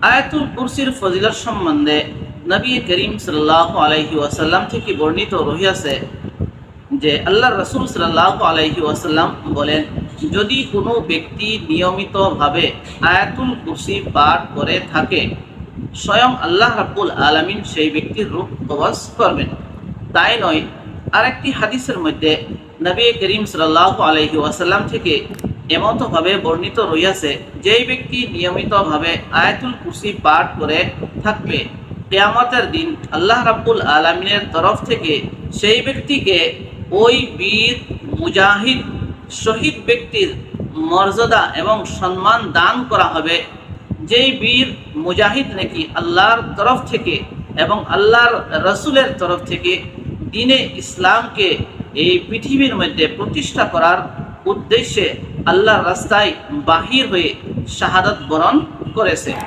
আয়াতুল কুরসির ফজিলত সম্বন্ধে নবী করিম সাল্লাল্লাহু আলাইহি ওয়াসাল্লাম থেকে বর্ণিত রহিয়াছে যে আল্লাহ রাসূল সাল্লাল্লাহু আলাইহি ওয়াসাল্লাম বলেন, যদি কোনো ব্যক্তি নিয়মিতভাবে আয়াতুল কুরসি পাঠ করে থাকে, স্বয়ং আল্লাহ রাব্বুল আলামিন সেই ব্যক্তির রূহ কবজ করবেন। তাই নয়, আরেকটি হাদিসের মধ্যে নবী করিম সাল্লাল্লাহু আলাইহি ওয়াসাল্লাম থেকে এমতভাবে বর্ণিত রইয়াছে, যেই ব্যক্তি নিয়মিতভাবে আয়াতুল কুরসি পাঠ করে থাকবে, কিয়ামতের দিন আল্লাহ রাব্বুল আলামিনের তরফ থেকে সেই ব্যক্তিকে ওই বীর মুজাহিদ শহীদ ব্যক্তির মর্যাদা এবং সম্মান দান করা হবে, যেই বীর মুজাহিদ নাকি আল্লাহর তরফ থেকে এবং আল্লাহর রসুলের তরফ থেকে দ্বীনে ইসলামকে এই পৃথিবীর মধ্যে প্রতিষ্ঠা করার উদ্দেশ্যে আল্লাহর রাস্তায় বাহির হয়ে শাহাদাত বরণ করেছে।